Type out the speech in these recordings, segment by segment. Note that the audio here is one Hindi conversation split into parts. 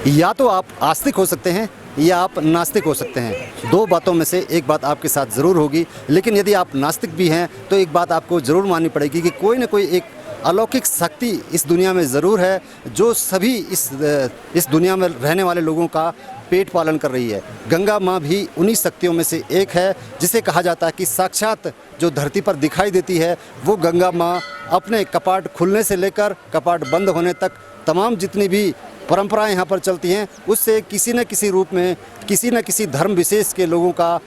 या तो आप आस्तिक हो सकते हैं या आप नास्तिक हो सकते हैं। दो बातों में से एक बात आपके साथ ज़रूर होगी। लेकिन यदि आप नास्तिक भी हैं तो एक बात आपको ज़रूर माननी पड़ेगी कि कोई ना कोई एक अलौकिक शक्ति इस दुनिया में ज़रूर है जो सभी इस दुनिया में रहने वाले लोगों का पेट पालन कर रही है। गंगा माँ भी उन्हीं शक्तियों में से एक है जिसे कहा जाता है कि साक्षात जो धरती पर दिखाई देती है वो गंगा माँ अपने कपाट खुलने से लेकर कपाट बंद होने तक तमाम जितनी भी परंपराएं यहाँ पर चलती हैं उससे किसी न किसी रूप में किसी न किसी धर्म विशेष के लोगों का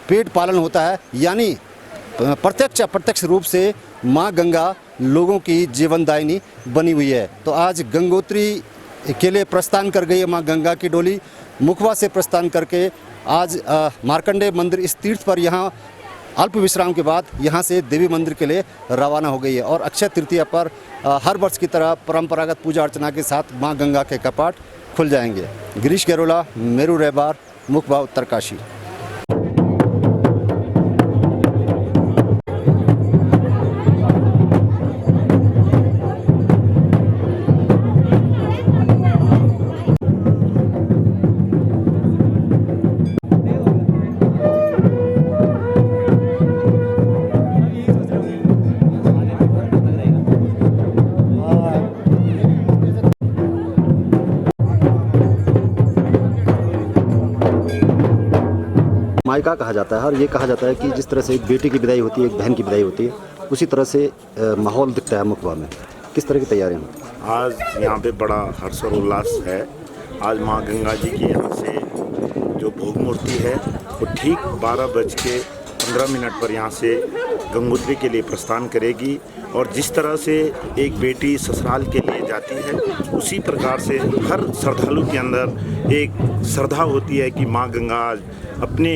पेट पालन होता है। यानी प्रत्यक्ष अप्रत्यक्ष रूप से माँ गंगा लोगों की जीवनदायिनी बनी हुई है। तो आज गंगोत्री के लिए प्रस्थान कर गई है माँ गंगा की डोली। मुखवा से प्रस्थान करके आज मार्कंडेय मंदिर इस तीर्थ पर यहाँ अल्प विश्राम के बाद यहाँ से देवी मंदिर के लिए रवाना हो गई है। और अक्षय तृतीया पर हर वर्ष की तरह परंपरागत पूजा अर्चना के साथ माँ गंगा के कपाट खुल जाएंगे। गिरीश गैरोला, मेरू रहबार, मुखवा, उत्तरकाशी। मायका कहा जाता है और ये कहा जाता है कि जिस तरह से एक बेटी की विदाई होती है, एक बहन की विदाई होती है, उसी तरह से माहौल दिखता है मुखवा में। किस तरह की तैयारियां होती हैं? आज यहाँ पे बड़ा हर्ष और उल्लास है। आज माँ गंगा जी की यहाँ से जो भोग मूर्ति है वो ठीक 12:15 पर यहाँ से गंगोत्री के लिए प्रस्थान करेगी। और जिस तरह से एक बेटी ससुराल के लिए जाती है उसी प्रकार से हर श्रद्धालु के अंदर एक श्रद्धा होती है कि माँ गंगा अपने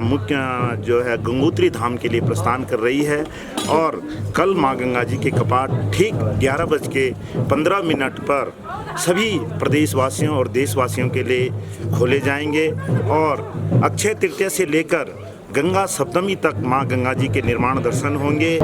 मुख्य जो है गंगोत्री धाम के लिए प्रस्थान कर रही है। और कल माँ गंगा जी के कपाट ठीक 11:15 पर सभी प्रदेशवासियों और देशवासियों के लिए खोले जाएंगे। और अक्षय तृतीया से लेकर गंगा सप्तमी तक माँ गंगा जी के निर्माण दर्शन होंगे।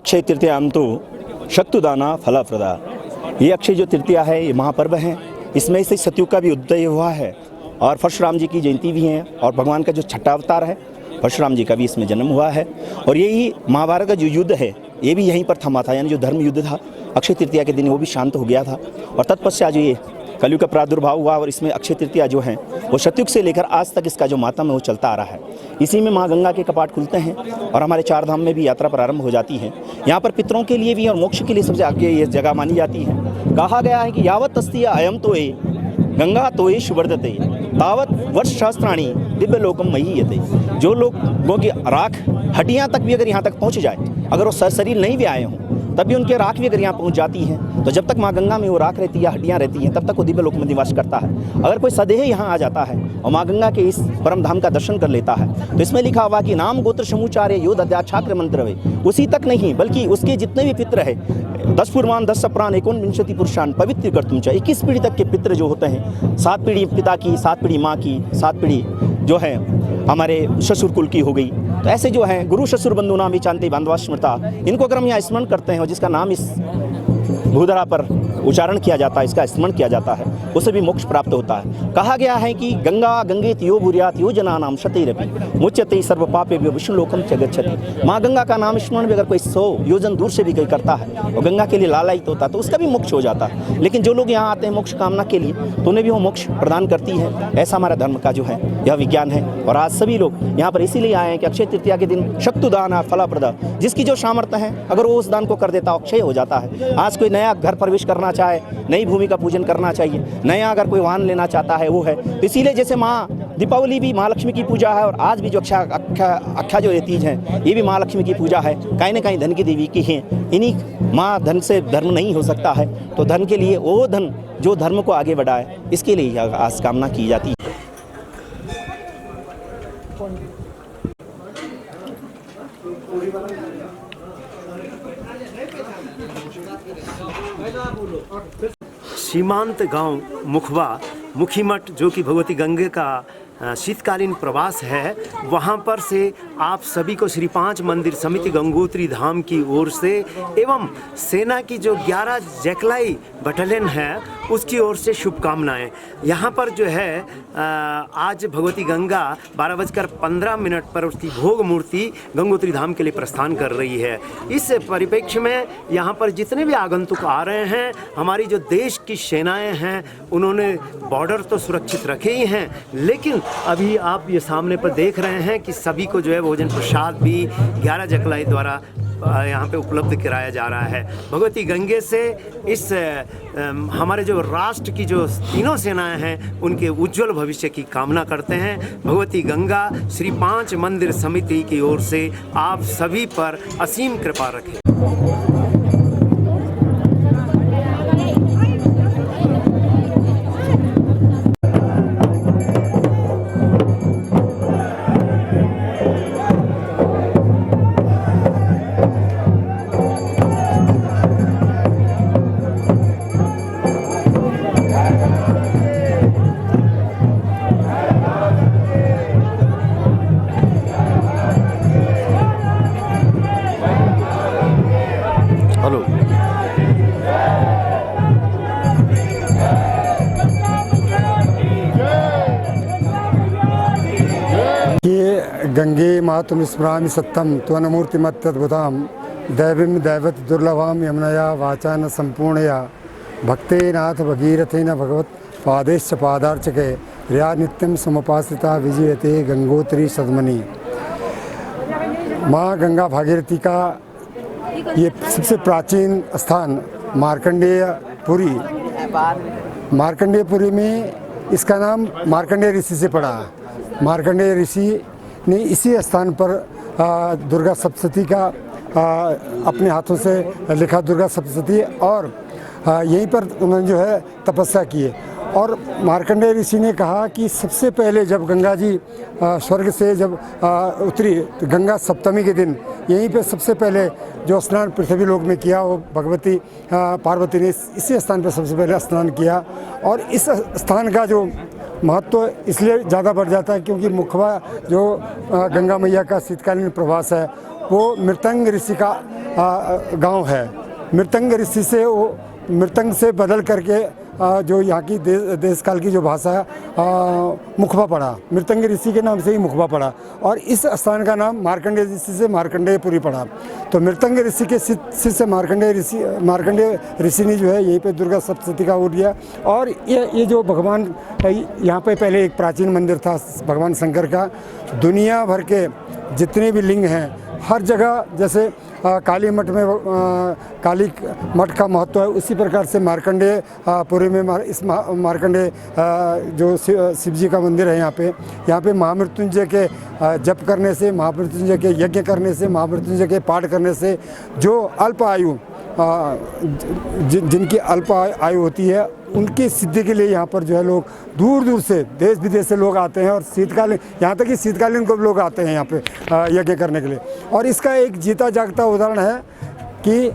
अक्षय तृतीयाम तो शक्तुदाना फलप्रदा। ये अक्षय जो तृतीया है ये महापर्व है। इसमें से सतयुग का भी उदय हुआ है और परशुराम जी की जयंती भी है और भगवान का जो छठा अवतार है परशुराम जी का भी इसमें जन्म हुआ है। और यही महाभारत का जो युद्ध है ये भी यहीं पर थमा था, यानी जो धर्म युद्ध था अक्षय तृतीया के दिन वो भी शांत हो गया था। और तत्पश्चात जो ये कलयुग का प्रादुर्भाव हुआ और इसमें अक्षय तृतीया जो है वो सतयुग से लेकर आज तक इसका जो मातम है वो चलता आ रहा है। इसी में माँ गंगा के कपाट खुलते हैं और हमारे चार धाम में भी यात्रा प्रारंभ हो जाती है। यहाँ पर पितरों के लिए भी और मोक्ष के लिए सबसे आगे ये जगह मानी जाती है। कहा गया है कि यावत अस्ति अयम तो ए गंगा तो ए शुवर्धते तावत वर्ष सहस्त्राणी दिव्य लोकम महीयते। जो लोगों की राख हड्डियाँ तक भी अगर यहाँ तक पहुँच जाए, अगर वो शरीर नहीं भी आए हों तब भी उनके राख भी अगर यहाँ पहुँच जाती है तो जब तक माँ गंगा में वो राख रहती है, हड्डियाँ रहती हैं, तब तक वो दिव्य लोक में निवास करता है। अगर कोई सदेह यहाँ आ जाता है और माँ गंगा के इस परम धाम का दर्शन कर लेता है तो इसमें लिखा हुआ कि नाम गोत्र समूचार्य योद्ध अध्याक्षाक्र मंत्र वे। उसी तक नहीं बल्कि उसके जितने भी पित्र है 10 पूर्वान 10 सप्रान 19 पुरुषान पवित्र कर तुम 21 पीढ़ी तक के पित्र जो होते हैं, 7 पीढ़ी पिता की, 7 पीढ़ी माँ की, 7 पीढ़ी जो है हमारे ससुर कुल की हो गई। तो ऐसे जो हैं गुरु ससुर बंधु नाम भी चांति बांधवा स्मृता, इनको अगर हम यहाँ स्मरण करते हैं और जिसका नाम इस भूधरा पर उच्चारण किया जाता है, इसका स्मरण किया जाता है, उसे भी मोक्ष प्राप्त होता है। कहा गया है कि गंगा गंगेत यो भूर्यात यो जनानाम शतैरपि मुच्यते सर्व पापेभ्यो विष्णुलोकम च गच्छति। माँ गंगा का नाम स्मरण भी अगर कोई 100 योजन दूर से भी कोई करता है और गंगा के लिए लालायित होता है तो उसका भी मोक्ष हो जाता है। लेकिन जो लोग यहाँ आते हैं मोक्ष कामना के लिए तो उन्हें भी वो मोक्ष प्रदान करती है। ऐसा हमारा धर्म का जो है यह विज्ञान है। और आज सभी लोग यहाँ पर इसीलिए आए हैं कि अक्षय तृतीया के दिन शक्तुदान फलप्रदा, जिसकी जो सामर्थ्य है अगर वो उस दान को कर देता अक्षय हो जाता है। आज कोई नया घर प्रवेश करना चाहे, नई भूमि का पूजन करना चाहिए, नया अगर कोई वाहन लेना चाहता है वो है। तो इसीलिए जैसे माँ दीपावली भी महालक्ष्मी की पूजा है और आज भी जो अक्षा जो ये तीज है ये भी महालक्ष्मी की पूजा है। कहीं ना कहीं धन की देवी की है। इन्हीं माँ धन से धर्म नहीं हो सकता है तो धन के लिए वो धन जो धर्म को आगे बढ़ाए इसके लिए आज कामना की जाती है। सीमांत गांव मुखबा मुखीमठ जो कि भगवती गंगे का शीतकालीन प्रवास है, वहाँ पर से आप सभी को श्री 5 मंदिर समिति गंगोत्री धाम की ओर से एवं सेना की जो 11 जैकलाई बटालियन है उसकी ओर से शुभकामनाएं। यहाँ पर जो है आज भगवती गंगा 12:15 पर उसकी भोग मूर्ति गंगोत्री धाम के लिए प्रस्थान कर रही है। इस परिप्रेक्ष्य में यहाँ पर जितने भी आगंतुक आ रहे हैं, हमारी जो देश की सेनाएं हैं उन्होंने बॉर्डर तो सुरक्षित रखे ही हैं, लेकिन अभी आप ये सामने पर देख रहे हैं कि सभी को जो है भोजन प्रसाद भी 11 जकलाई द्वारा यहाँ पे उपलब्ध कराया जा रहा है। भगवती गंगे से इस हमारे जो राष्ट्र की जो तीनों सेनाएं हैं उनके उज्जवल भविष्य की कामना करते हैं। भगवती गंगा श्री 5 मंदिर समिति की ओर से आप सभी पर असीम कृपा रखें। हेलो। ये गंगे मातुम स्मरामि सत्तम त्वनमूर्तिमत्तद्भुतां दैवीं दैवत दुर्लभां यमुनया वाचा न संपूर्णया भक्तेनाथ भगीरथेन भगवत पादेश्च पादार्चके या नित्यं समुपासिता विजयते गंगोत्री सदमनि। माँ गंगा भागीरथी का ये सबसे प्राचीन स्थान मार्कंडेयपुरी, मार्कंडेयपुरी में इसका नाम मार्कंडेय ऋषि से पड़ा। मार्कंडेय ऋषि ने इसी स्थान पर दुर्गा सप्तशती का अपने हाथों से लिखा दुर्गा सप्तशती, और यहीं पर उन्होंने जो है तपस्या की है। और मार्कंडेय ऋषि ने कहा कि सबसे पहले जब गंगा जी स्वर्ग से जब उतरी तो गंगा सप्तमी के दिन यहीं पे सबसे पहले जो स्नान पृथ्वी लोक में किया वो भगवती पार्वती ने इसी स्थान पर सबसे पहले स्नान किया। और इस स्थान का जो महत्व इसलिए ज़्यादा बढ़ जाता है क्योंकि मुखबा जो गंगा मैया का शीतकालीन प्रवास है वो मृतंग ऋषि का गांव है। मृतंग ऋषि से वो मृतंग से बदल करके जो यहाँ की देश काल की जो भाषा है मुखबा पड़ा, मृतंग ऋषि के नाम से ही मुखबा पड़ा, और इस स्थान का नाम मार्कंडेय ऋषि से मार्कंडेयपुरी पड़ा। तो मृतंग ऋषि के शिष्य मार्कंडेय ऋषि ने जो है यहीं पे दुर्गा सप्तशती का वो दिया। और ये जो भगवान यहाँ पे पहले एक प्राचीन मंदिर था भगवान शंकर का। दुनिया भर के जितने भी लिंग हैं हर जगह, जैसे काली मठ में काली मठ का महत्व है, उसी प्रकार से मार्कंडेय पुरी में इस मार्कंडेय जो शिव जी का मंदिर है यहाँ पे महामृत्युंजय के जप करने से, महामृत्युंजय के यज्ञ करने से, महामृत्युंजय के पाठ करने से जो अल्प आयु जिनकी अल्प आयु होती है उनकी सिद्धि के लिए यहाँ पर जो है लोग दूर दूर से देश विदेश से लोग आते हैं। और शीतकालीन यहाँ तक कि शीतकालीन को भी लोग आते हैं यहाँ पे यज्ञ करने के लिए। और इसका एक जीता जागता उदाहरण है कि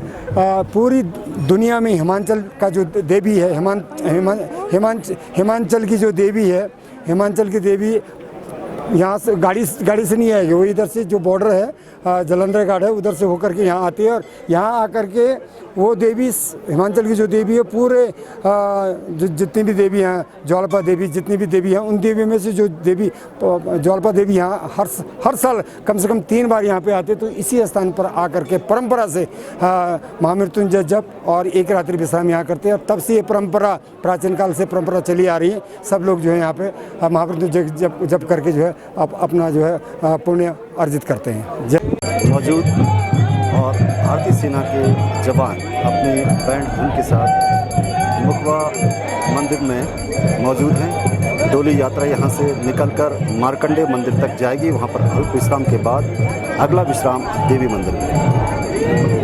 पूरी दुनिया में हिमांचल का जो देवी है हिमांचल की जो देवी है, हिमांचल की देवी यहाँ से गाड़ी से नहीं आएगी, वो इधर से जो बॉर्डर है जलंधर घाट है उधर से होकर के यहाँ आती है। और यहाँ आकर के वो देवी हिमाचल की जो देवी है पूरे जितनी भी देवी हैं, ज्वालपा देवी जितनी भी देवी हैं, उन देवी में से जो देवी ज्वालपा देवी यहाँ हर साल कम से कम 3 बार यहाँ पे आते। तो इसी स्थान पर आकर के परंपरा से महामृत्युंजय जप और एक रात्रि विश्राम यहाँ करते हैं। और तब से ये परंपरा प्राचीन काल से परंपरा चली आ रही है। सब लोग जो है यहाँ पे महामृत्युंजय जप करके जो है अपना जो है पुण्य अर्जित करते हैं। मौजूद और भारतीय सेना के जवान अपने बैंड धुन के साथ मुखबा मंदिर में मौजूद हैं। डोली यात्रा यहाँ से निकलकर मार्कंडेय मंदिर तक जाएगी। वहाँ पर अल्प विश्राम के बाद अगला विश्राम देवी मंदिर में।